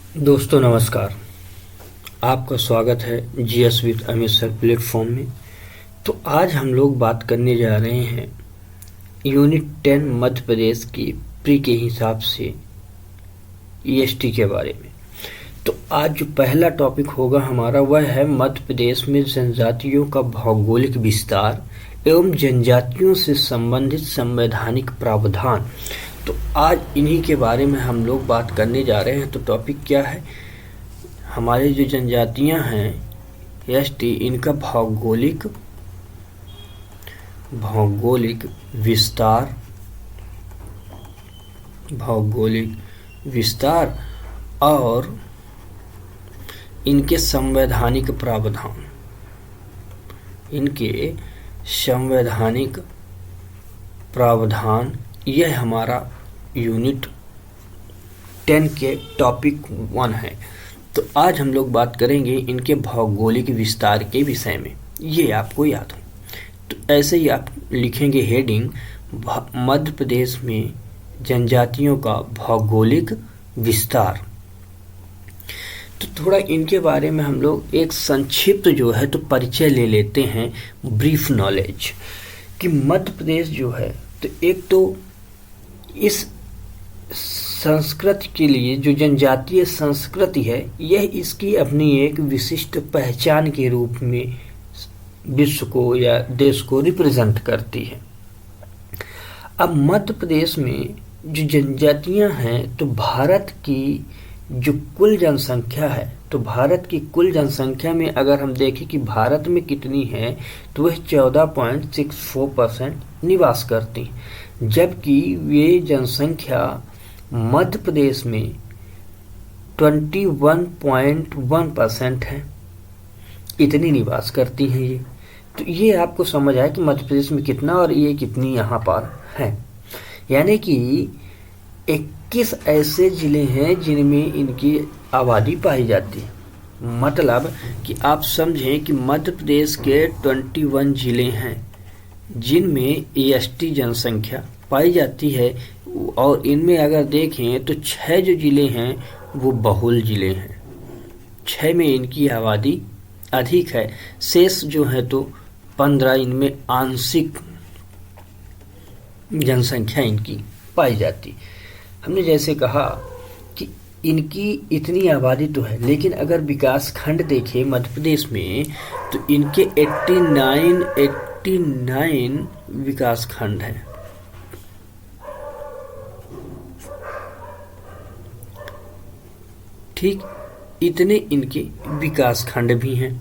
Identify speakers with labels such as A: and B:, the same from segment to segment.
A: दोस्तों नमस्कार। आपका स्वागत है GS with Amit sir platform में। तो आज हम लोग बात करने जा रहे हैं यूनिट 10 मध्य प्रदेश की प्री के हिसाब से ईएसटी के बारे में। तो आज जो पहला टॉपिक होगा हमारा वह है मध्य प्रदेश में जनजातियों का भौगोलिक विस्तार एवं जनजातियों से संबंधित संवैधानिक प्रावधान। तो आज इन्हीं के बारे में हम लोग बात करने जा रहे हैं। तो टॉपिक क्या है? हमारे जो जनजातियां हैं एसटी, इनका भौगोलिक विस्तार और इनके संवैधानिक प्रावधान यह हमारा यूनिट 10 के टॉपिक 1 है। तो आज हम लोग बात करेंगे इनके भौगोलिक विस्तार के विषय में, ये आपको याद हो। तो ऐसे ही आप लिखेंगे हेडिंग, मध्य प्रदेश में जनजातियों का भौगोलिक विस्तार। तो थोड़ा इनके बारे में हम लोग एक संक्षिप्त जो है तो परिचय ले लेते हैं, ब्रीफ नॉलेज कि मध्य प्रदेश जो है तो एक तो इस संस्कृति के लिए जो जनजातीय संस्कृति है यह इसकी अपनी एक विशिष्ट पहचान के रूप में विश्व को या देश को रिप्रेजेंट करती है। अब मध्य प्रदेश में जो जनजातियां हैं तो भारत की जो कुल जनसंख्या है, तो भारत की कुल जनसंख्या में अगर हम देखें कि भारत में कितनी है तो वह 14.64% निवास करती है, जबकि ये जनसंख्या मध्य प्रदेश में 21.1% है, इतनी निवास करती हैं ये। तो ये आपको समझ आया कि मध्य प्रदेश में कितना और ये कितनी यहाँ पर है। यानी कि 21 ऐसे जिले हैं जिनमें इनकी आबादी पाई जाती है। मतलब कि आप समझें कि मध्य प्रदेश के 21 जिले हैं जिनमें एसटी जनसंख्या पाई जाती है, और इनमें अगर देखें तो 6 जो जिले हैं वो बहुल जिले हैं, 6 में इनकी आबादी अधिक है। शेष जो है तो 15 इनमें आंशिक जनसंख्या इनकी पाई जाती। हमने जैसे कहा कि इनकी इतनी आबादी तो है, लेकिन अगर विकास खंड देखें मध्य प्रदेश में तो इनके 89 विकास खंड हैं। ठीक, इतने इनके विकास खंड भी हैं,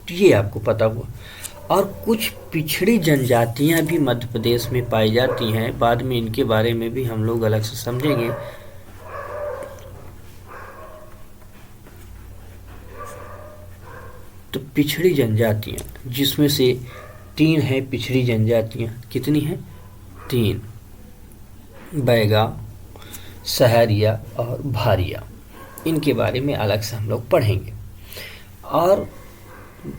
A: तो ये आपको पता हुआ। और कुछ पिछड़ी जनजातियां भी मध्य प्रदेश में पाई जाती हैं, बाद में इनके बारे में भी हम लोग अलग से समझेंगे। तो पिछड़ी जनजातियां जिसमें से 3 हैं पिछड़ी जनजातियां, कितनी हैं? 3, बैगा, सहरिया और भारिया। इनके बारे में अलग से हम लोग पढ़ेंगे। और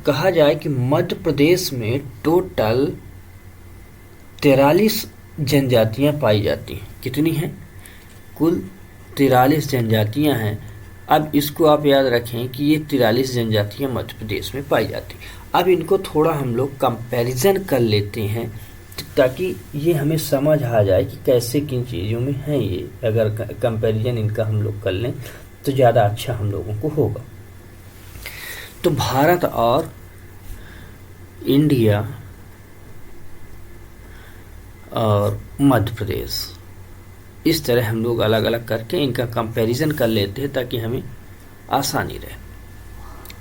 A: कहा जाए कि मध्य प्रदेश में टोटल 43 जनजातियां पाई जाती हैं। कितनी हैं? कुल 43 जनजातियां हैं। अब इसको आप याद रखें कि ये 43 जनजातियां मध्य प्रदेश में पाई जाती हैं। अब इनको थोड़ा हम लोग कंपैरिजन कर लेते हैं ताकि ये हमें समझ आ जाए कि कैसे किन चीज़ों में हैं ये। अगर कंपैरिजन इनका हम लोग कर लें तो ज़्यादा अच्छा हम लोगों को होगा। तो भारत और इंडिया और मध्य प्रदेश, इस तरह हम लोग अलग अलग करके इनका कंपैरिजन कर लेते हैं ताकि हमें आसानी रहे।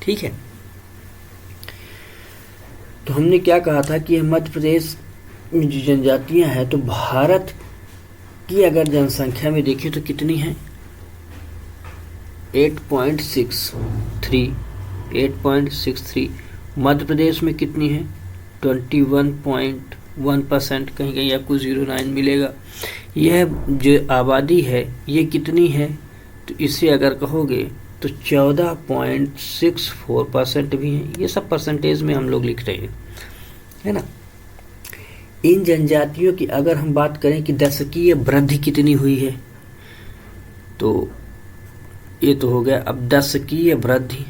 A: ठीक है, तो हमने क्या कहा था कि मध्य प्रदेश में जो जनजातियां हैं तो भारत की अगर जनसंख्या में देखें तो कितनी है? 8.63। मध्य प्रदेश में कितनी है? 21.1%, कहीं कहीं आपको 09 मिलेगा। यह जो आबादी है ये कितनी है? तो इसे अगर कहोगे तो 14.64% भी है। ये सब परसेंटेज में हम लोग लिख रहे हैं, है ना। इन जनजातियों की अगर हम बात करें कि दशकीय वृद्धि कितनी हुई है, तो ये तो हो गया। अब दशकीय वृद्धि,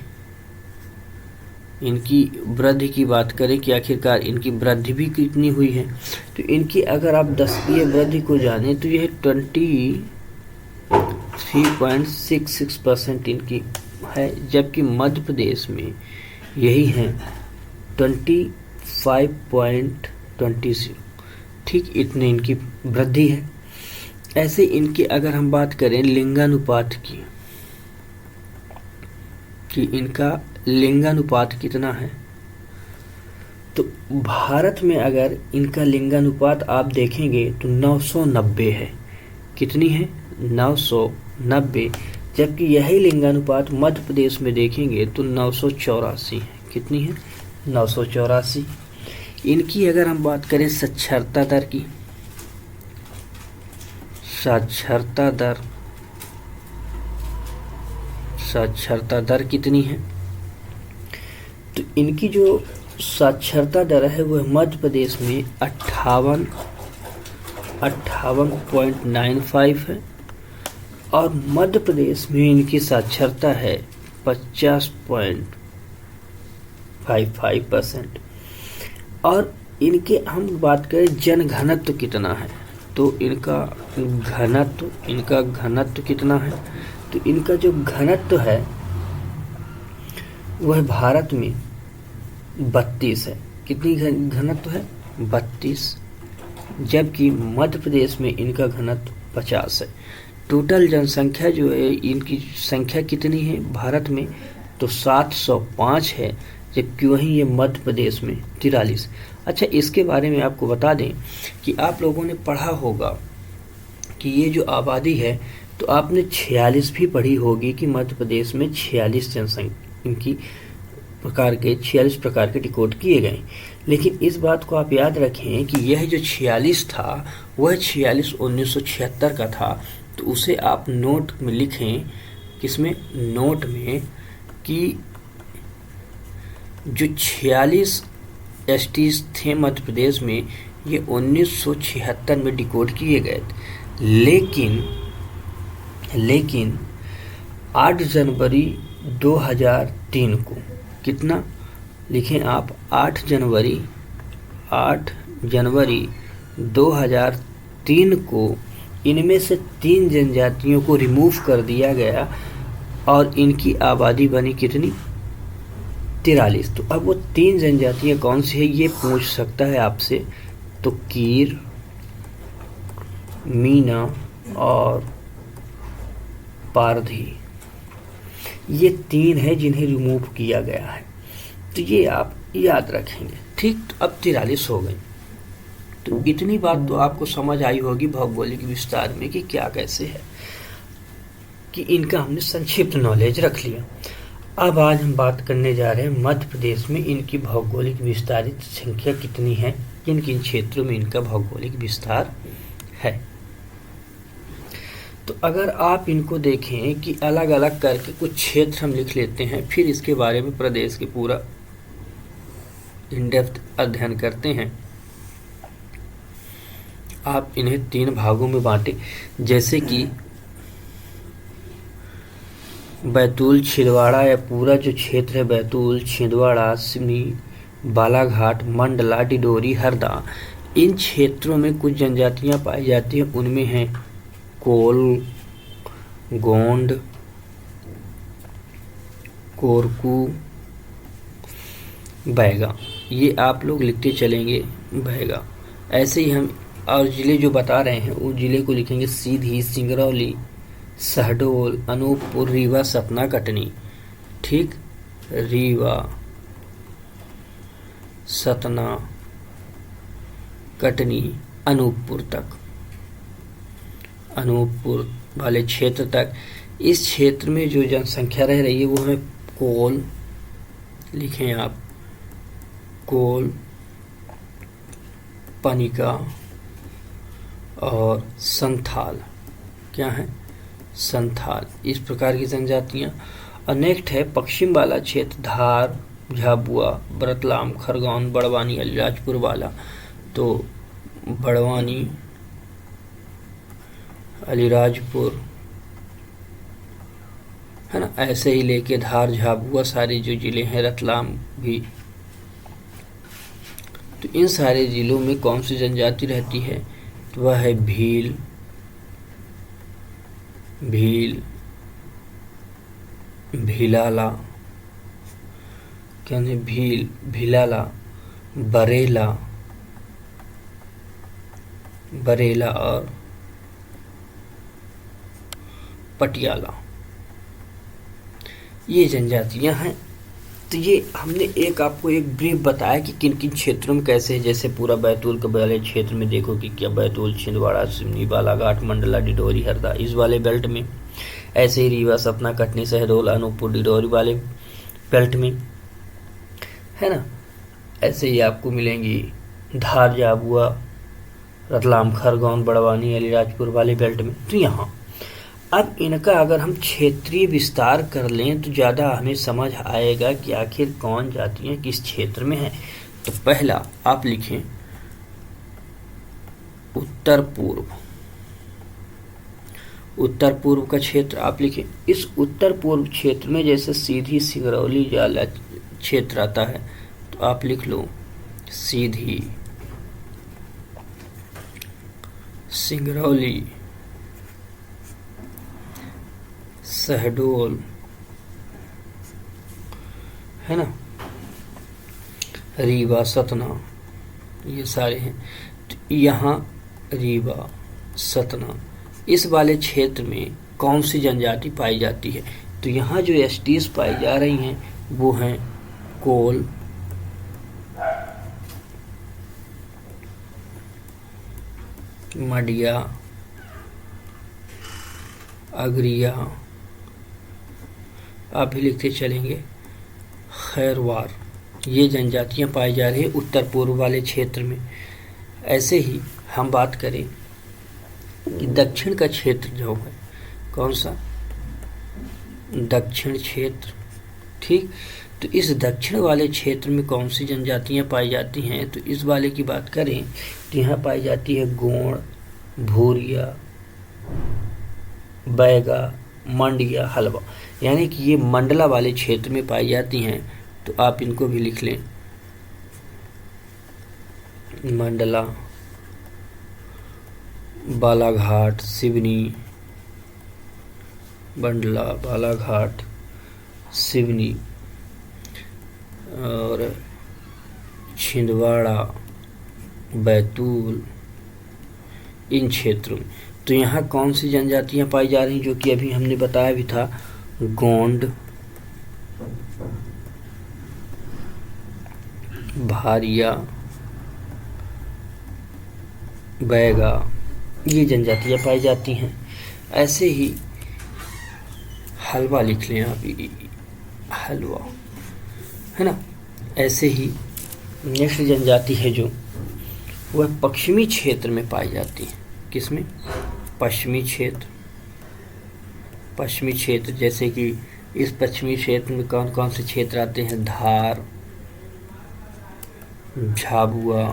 A: इनकी वृद्धि की बात करें कि आखिरकार इनकी वृद्धि भी कितनी हुई है, तो इनकी अगर आप दशकीय वृद्धि को जानें तो यह 23.66% इनकी है, जबकि मध्य प्रदेश में यही है 25.20। ठीक इतने इनकी वृद्धि है। ऐसे इनकी अगर हम बात करें लिंगानुपात की, कि इनका लिंगानुपात कितना है, तो भारत में अगर इनका लिंगानुपात आप देखेंगे तो 990 है। कितनी है? 990। जबकि यही लिंगानुपात मध्य प्रदेश में देखेंगे तो 984 है। कितनी है? 984। इनकी अगर हम बात करें साक्षरता दर की, साक्षरता दर कितनी है, तो इनकी जो साक्षरता दर है वह मध्य प्रदेश में 58.95 है, और मध्य प्रदेश में इनकी साक्षरता है 50.55%। और इनके हम बात करें जनघनत्व कितना है, तो इनका घनत्व कितना है, तो इनका जो घनत्व है वह भारत में 32 है। कितनी घनत्व है? 32। जबकि मध्य प्रदेश में इनका घनत्व 50 है। टोटल जनसंख्या जो है, इनकी संख्या कितनी है भारत में, तो 705 है, जबकि वहीं ये मध्य प्रदेश में 43। अच्छा, इसके बारे में आपको बता दें कि आप लोगों ने पढ़ा होगा कि ये जो आबादी है, तो आपने 46 भी पढ़ी होगी कि मध्य प्रदेश में 46 जनसंख्या इनकी 46 प्रकार के रिकॉर्ड किए गए। लेकिन इस बात को आप याद रखें कि यह जो 46 था वह 46 1976 का था, तो उसे आप नोट में लिखें। किसमें? नोट में, कि जो 46 एसटीज थे मध्य प्रदेश में, ये 1976 में डिकोड किए गए थे। लेकिन 8 जनवरी 2003 को, कितना लिखें आप? 8 जनवरी 2003 को इनमें से 3 जनजातियों को रिमूव कर दिया गया, और इनकी आबादी बनी कितनी? 43। तो अब वो 3 जनजातियां कौन सी है ये पूछ सकता है आपसे, तो कीर, मीना और पारधी, ये 3 है जिन्हें रिमूव किया गया है। तो ये आप याद रखेंगे। ठीक, तो अब 43 हो गई। तो इतनी बात तो आपको समझ आई होगी भौगोलिक विस्तार में कि क्या कैसे है, कि इनका हमने संक्षिप्त नॉलेज रख लिया। अब आज हम बात करने जा रहे हैं मध्य प्रदेश में इनकी भौगोलिक विस्तारित संख्या कितनी है, किन किन क्षेत्रों में इनका भौगोलिक विस्तार है। तो अगर आप इनको देखें कि अलग अलग करके कुछ क्षेत्र हम लिख लेते हैं, फिर इसके बारे में प्रदेश के पूरा इन डेप्थ अध्ययन करते हैं। आप इन्हें 3 भागों में बांटें, जैसे कि बैतूल छिंदवाड़ा, या पूरा जो क्षेत्र है बैतूल, छिंदवाड़ा, सिवनी, बालाघाट, मंडला, डिडोरी, हरदा, इन क्षेत्रों में कुछ जनजातियां पाई जाती हैं। उनमें हैं कोल, गोंड, कोरकू, बैगा। ये आप लोग लिखते चलेंगे बैगा। ऐसे ही हम और जिले जो बता रहे हैं उस जिले को लिखेंगे सीधी, सिंगरौली, शहडोल, अनूपपुर, रीवा, सतना, कटनी। ठीक, रीवा, सतना, कटनी, अनूपपुर तक, अनूपपुर वाले क्षेत्र तक। इस क्षेत्र में जो जनसंख्या रह रही है वो है कोल, लिखें आप, कोल, पनिका और संथाल। क्या है? संथाल। इस प्रकार की जनजातियां। और नेक्स्ट है पश्चिम वाला क्षेत्र, धार, झाबुआ, रतलाम, खरगोन, बड़वानी, अलीराजपुर वाला। तो बड़वानी, अलीराजपुर, है ना। ऐसे ही लेके धार झाबुआ सारे जो जिले हैं, रतलाम भी, तो इन सारे जिलों में कौन सी जनजाति रहती है, तो वह है भील, भीलाला, क्या है, भील, भीलाला, बरेला और पटियाला, ये जनजातियां हैं। तो ये हमने आपको एक ब्रीफ बताया कि किन किन क्षेत्रों में कैसे है। जैसे पूरा बैतूल के वाले क्षेत्र में देखो कि क्या बैतूल, छिंदवाड़ा, सिवनी, बालाघाट, मंडला, डिडौरी, हरदा, इस वाले बेल्ट में। ऐसे ही रीवा, सतना, कटनी, शहडोल, अनूपपुर, डिडौरी वाले बेल्ट में, है ना। ऐसे ही आपको मिलेंगी धार, झाबुआ, रतलाम, खरगोन, बड़वानी, अलीराजपुर वाले बेल्ट में। तो यहाँ अब इनका अगर हम क्षेत्रीय विस्तार कर लें तो ज़्यादा हमें समझ आएगा कि आखिर कौन जातियाँ किस क्षेत्र में हैं। तो पहला आप लिखें उत्तर पूर्व। उत्तर पूर्व का क्षेत्र आप लिखें। इस उत्तर पूर्व क्षेत्र में जैसे सीधी, सिंगरौली वाला क्षेत्र आता है, तो आप लिख लो सीधी, सिंगरौली, शहडोल, है ना, रीवा, सतना, ये सारे हैं। तो यहाँ रीवा, सतना, इस वाले क्षेत्र में कौन सी जनजाति पाई जाती है, तो यहाँ जो एसटीज पाई जा रही हैं वो हैं कोल, मडिया, अगरिया, आप भी लिखते चलेंगे, खैरवार, ये जनजातियां पाई जा रही है उत्तर पूर्व वाले क्षेत्र में। ऐसे ही हम बात करें कि दक्षिण का क्षेत्र जो है, कौन सा, दक्षिण क्षेत्र, ठीक। तो इस दक्षिण वाले क्षेत्र में कौन सी जनजातियां पाई जाती हैं, तो इस वाले की बात करें तो यहाँ पाई जाती है गोंड, भूरिया, बैगा, मंडिया, हलवा, यानी कि ये मंडला वाले क्षेत्र में पाई जाती हैं। तो आप इनको भी लिख लें, मंडला, बालाघाट, सिवनी, मंडला, बालाघाट, सिवनी और छिंदवाड़ा, बैतूल, इन क्षेत्रों में। तो यहाँ कौन सी जनजातियाँ पाई जा रही हैं, जो कि अभी हमने बताया भी था, गोंड, भारिया, बैगा, ये जनजातियाँ पाई जाती हैं। ऐसे ही हलवा लिख लें आप, हलवा, है ना। ऐसे ही नेक्स्ट जनजाति है जो वह पश्चिमी क्षेत्र में पाई जाती है। किसमें, पश्चिमी क्षेत्र। पश्चिमी क्षेत्र जैसे कि इस पश्चिमी क्षेत्र में कौन कौन से क्षेत्र आते हैं, धार, झाबुआ,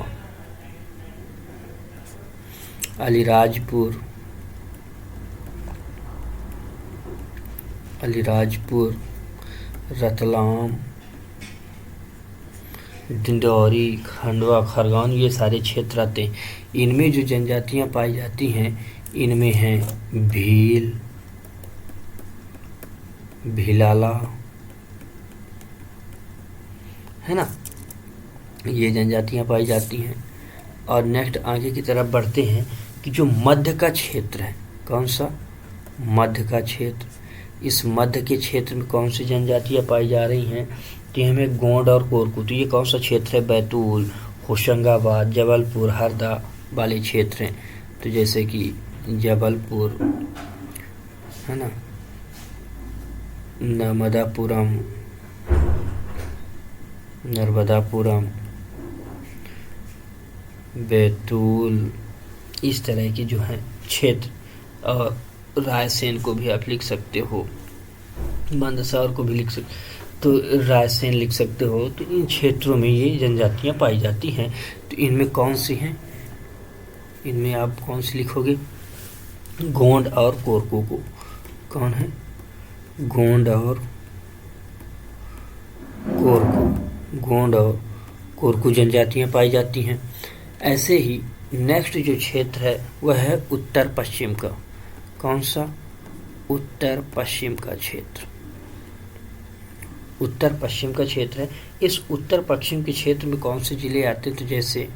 A: अलीराजपुर, रतलाम, डिंडौरी, खंडवा, खरगोन, ये सारे क्षेत्र आते हैं। इनमें जो जनजातियां पाई जाती हैं, इनमें हैं भील, भीलाला, है ना, ये जनजातियां पाई जाती हैं। और नेक्स्ट आगे की तरफ बढ़ते हैं कि जो मध्य का क्षेत्र है, कौन सा, मध्य का क्षेत्र। इस मध्य के क्षेत्र में कौन सी जनजातियां पाई जा रही हैं, तो हमें गोंड और कोरकू। तो ये कौन सा क्षेत्र है, बैतूल, होशंगाबाद, जबलपुर, हरदा वाले क्षेत्र हैं। तो जैसे कि जबलपुर, है ना, नर्मदापुरम, बैतूल, इस तरह के जो हैं क्षेत्र। और रायसेन को भी आप लिख सकते हो, मंदसौर को भी लिख सकते, तो रायसेन लिख सकते हो। तो इन क्षेत्रों में ये जनजातियां पाई जाती हैं। तो इनमें कौन सी हैं, इनमें आप कौन सी लिखोगे, गोंड और कोरकू को, कौन है, गोंड और कोरकू, गोंड और कोरकू जनजातियां पाई जाती हैं। ऐसे ही नेक्स्ट जो क्षेत्र है वह है उत्तर पश्चिम का। कौन सा? उत्तर पश्चिम का क्षेत्र। उत्तर पश्चिम का क्षेत्र है। इस उत्तर पश्चिम के क्षेत्र में कौन से जिले आते हैं? तो जैसे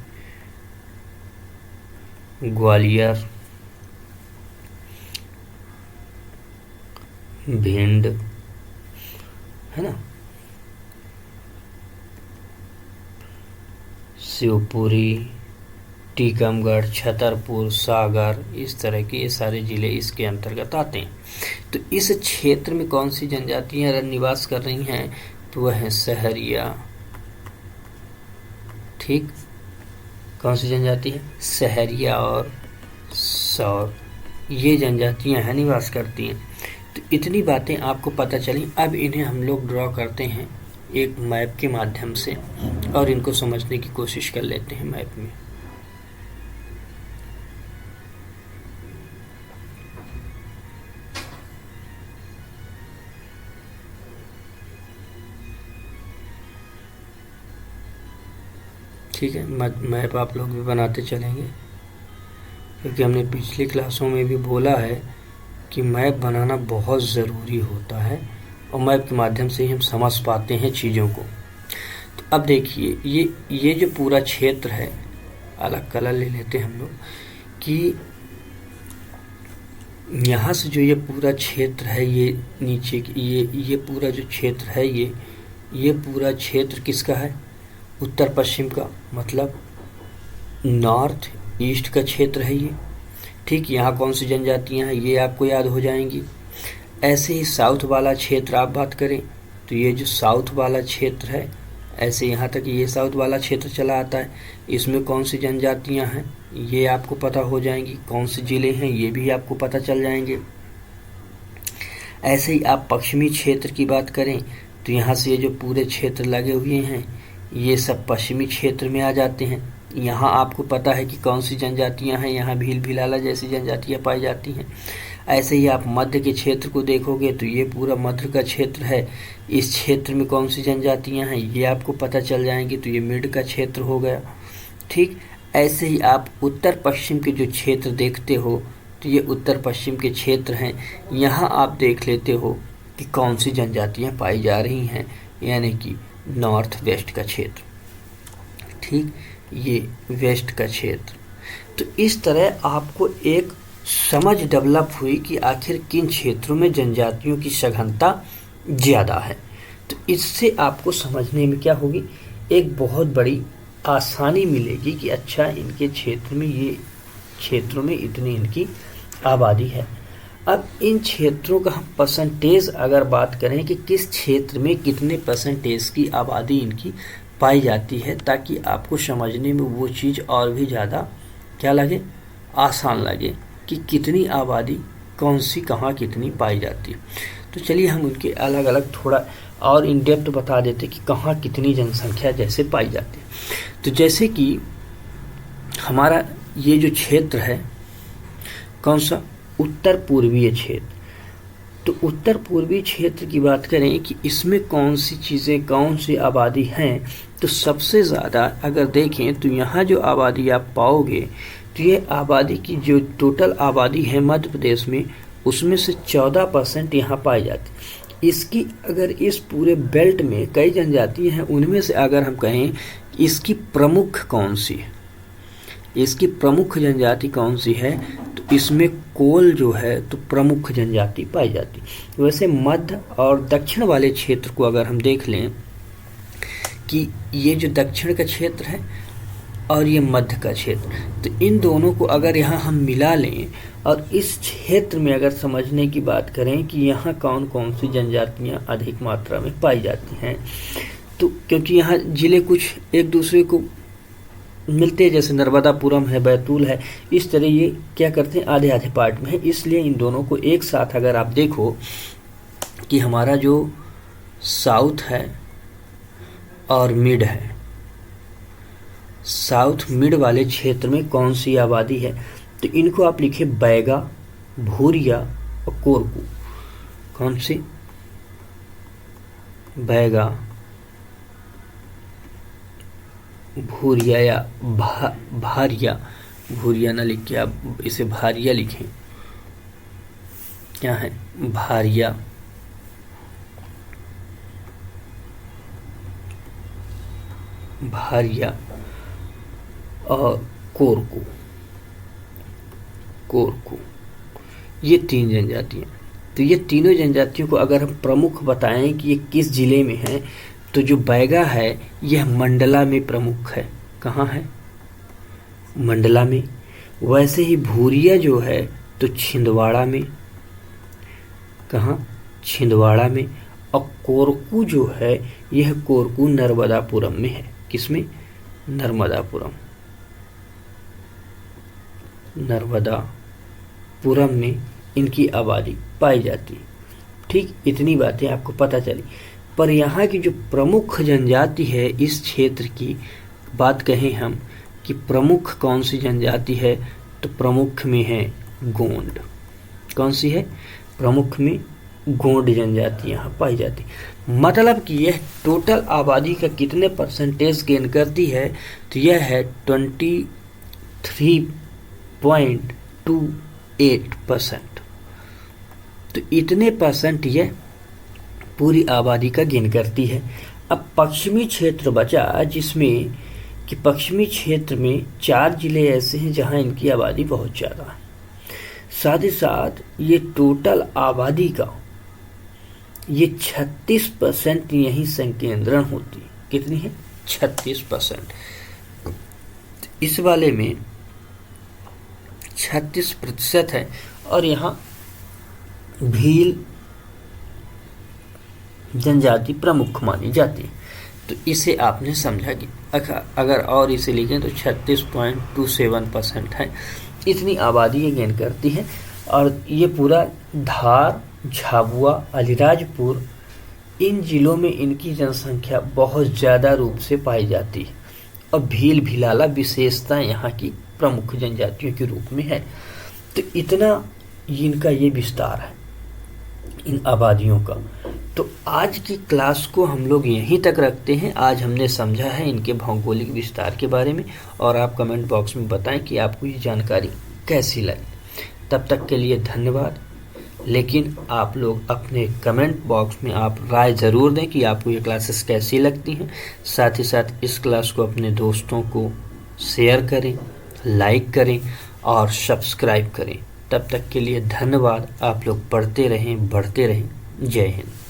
A: ग्वालियर, भिंड, है ना, शिवपुरी, टीकमगढ़, छतरपुर, सागर, इस तरह के ये सारे जिले इसके अंतर्गत आते हैं। तो इस क्षेत्र में कौन सी जनजातियां निवास कर रही हैं? तो वह है सहरिया। ठीक, कौन सी जनजाति है? सहरिया और सौर, ये जनजातियां हैं निवास करती हैं। तो इतनी बातें आपको पता चली। अब इन्हें हम लोग ड्रॉ करते हैं एक मैप के माध्यम से और इनको समझने की कोशिश कर लेते हैं मैप में। ठीक है, मैप आप लोग भी बनाते चलेंगे, क्योंकि हमने पिछली क्लासों में भी बोला है कि मैप बनाना बहुत ज़रूरी होता है और मैप के माध्यम से ही हम समझ पाते हैं चीज़ों को। तो अब देखिए, ये जो पूरा क्षेत्र है, अलग कलर ले लेते हैं हम लोग, कि यहाँ से जो ये पूरा क्षेत्र है, ये नीचे की ये पूरा जो क्षेत्र है, ये पूरा क्षेत्र किसका है? उत्तर पश्चिम का, मतलब नॉर्थ ईस्ट का क्षेत्र है ये। ठीक, यहाँ कौन सी जनजातियाँ हैं ये आपको याद हो जाएंगी। ऐसे ही साउथ वाला क्षेत्र आप बात करें तो ये जो साउथ वाला क्षेत्र है, ऐसे यहाँ तक ये साउथ वाला क्षेत्र चला आता है, इसमें कौन सी जनजातियाँ हैं ये आपको पता हो जाएंगी। कौन से ज़िले हैं ये भी आपको पता चल जाएंगे। ऐसे ही आप पश्चिमी क्षेत्र की बात करें तो यहाँ से ये जो पूरे क्षेत्र लगे हुए हैं ये सब पश्चिमी क्षेत्र में आ जाते हैं। यहाँ आपको पता है कि कौन सी जनजातियाँ हैं, यहाँ भील भीलाला जैसी जनजातियाँ पाई जाती हैं। ऐसे ही आप मध्य के क्षेत्र को देखोगे तो ये पूरा मध्य का क्षेत्र है, इस क्षेत्र में कौन सी जनजातियाँ हैं ये आपको पता चल जाएंगी, तो ये मिड का क्षेत्र हो गया। ठीक, ऐसे ही आप उत्तर पश्चिम के जो क्षेत्र देखते हो तो ये उत्तर पश्चिम के क्षेत्र हैं। यहाँ आप देख लेते हो कि कौन सी जनजातियाँ पाई जा रही हैं, यानी कि नॉर्थ वेस्ट का क्षेत्र। ठीक, ये वेस्ट का क्षेत्र। तो इस तरह आपको एक समझ डेवलप हुई कि आखिर किन क्षेत्रों में जनजातियों की सघनता ज़्यादा है। तो इससे आपको समझने में क्या होगी, एक बहुत बड़ी आसानी मिलेगी कि अच्छा इनके क्षेत्र में, ये क्षेत्रों में इतनी इनकी आबादी है। अब इन क्षेत्रों का हम परसेंटेज अगर बात करें कि किस क्षेत्र में कितने परसेंटेज की आबादी इनकी पाई जाती है, ताकि आपको समझने में वो चीज़ और भी ज़्यादा क्या लगे, आसान लगे कि कितनी आबादी कौन सी कहाँ कितनी पाई जाती है। तो चलिए हम उनके अलग अलग थोड़ा और इन डेप्थ बता देते कि कहाँ कितनी जनसंख्या जैसे पाई जाती है। तो जैसे कि हमारा ये जो क्षेत्र है कौन सा, उत्तर पूर्वीय क्षेत्र। तो उत्तर पूर्वी क्षेत्र की बात करें कि इसमें कौन सी चीज़ें, कौन सी आबादी हैं, तो सबसे ज़्यादा अगर देखें तो यहाँ जो आबादी आप पाओगे तो ये आबादी की जो टोटल आबादी है मध्य प्रदेश में, उसमें से 14% यहाँ पाई जाती। इसकी अगर इस पूरे बेल्ट में कई जनजातियाँ हैं, उनमें से अगर हम कहें इसकी प्रमुख कौन सी है, इसकी प्रमुख जनजाति कौन सी है, तो इसमें कोल जो है तो प्रमुख जनजाति पाई जाती। वैसे मध्य और दक्षिण वाले क्षेत्र को अगर हम देख लें कि ये जो दक्षिण का क्षेत्र है और ये मध्य का क्षेत्र, तो इन दोनों को अगर यहाँ हम मिला लें और इस क्षेत्र में अगर समझने की बात करें कि यहाँ कौन कौन सी जनजातियाँ अधिक मात्रा में पाई जाती हैं, तो क्योंकि यहाँ ज़िले कुछ एक दूसरे को मिलते हैं, जैसे नर्मदापुरम है, बैतूल है, इस तरह ये क्या करते हैं आधे आधे पार्ट में है। इसलिए इन दोनों को एक साथ अगर आप देखो कि हमारा जो साउथ है और मिड है, साउथ मिड वाले क्षेत्र में कौन सी आबादी है, तो इनको आप लिखे बैगा, भूरिया और कोरकू। कौन सी, बैगा, भूरिया या भारिया, भूरिया ना लिख के आप इसे भारिया लिखें, क्या है भारिया, भारिया और कोरकू, कोरकू, ये 3 जनजातियाँ। तो ये तीनों जनजातियों को अगर हम प्रमुख बताएं कि ये किस जिले में है, तो जो बैगा है यह मंडला में प्रमुख है। कहाँ है? मंडला में। वैसे ही भूरिया जो है तो छिंदवाड़ा में। कहाँ? छिंदवाड़ा में। और कोरकू जो है यह कोरकू नर्मदापुरम में है। किसमें? नर्मदापुरम, नर्मदापुरम में इनकी आबादी पाई जाती है। ठीक, इतनी बातें आपको पता चली। पर यहाँ की जो प्रमुख जनजाति है इस क्षेत्र की बात कहें हम कि प्रमुख कौन सी जनजाति है, तो प्रमुख में है गोंड। कौन सी है? प्रमुख में गोंड जनजाति यहाँ पाई जाती। मतलब कि यह टोटल आबादी का कितने परसेंटेज गेन करती है, तो यह है 23.28%। तो इतने परसेंट यह पूरी आबादी का गेन करती है। अब पश्चिमी क्षेत्र बचा, जिसमें कि पश्चिमी क्षेत्र में 4 जिले ऐसे हैं जहां इनकी आबादी बहुत ज़्यादा है। साथ ही साथ ये टोटल आबादी का ये 36% यहीं संकेंद्रण होती है। कितनी है? 36%। इस वाले में 36% है। और यहाँ भील जनजाति प्रमुख मानी जाती है। तो इसे आपने समझा कि अगर और इसे लिखें तो 36.27% है। इतनी आबादी ये गेन करती है। और ये पूरा धार, झाबुआ, अलीराजपुर, इन जिलों में इनकी जनसंख्या बहुत ज़्यादा रूप से पाई जाती है। और भील भिलाला विशेषता यहाँ की प्रमुख जनजातियों के रूप में है। तो इतना इनका ये विस्तार है इन आबादियों का। तो आज की क्लास को हम लोग यहीं तक रखते हैं। आज हमने समझा है इनके भौगोलिक विस्तार के बारे में। और आप कमेंट बॉक्स में बताएं कि आपको ये जानकारी कैसी लगी। तब तक के लिए धन्यवाद। लेकिन आप लोग अपने कमेंट बॉक्स में आप राय ज़रूर दें कि आपको ये क्लासेस कैसी लगती हैं। साथ ही साथ इस क्लास को अपने दोस्तों को शेयर करें, लाइक करें और सब्सक्राइब करें। तब तक के लिए धन्यवाद। आप लोग पढ़ते रहें, बढ़ते रहें। जय हिंद।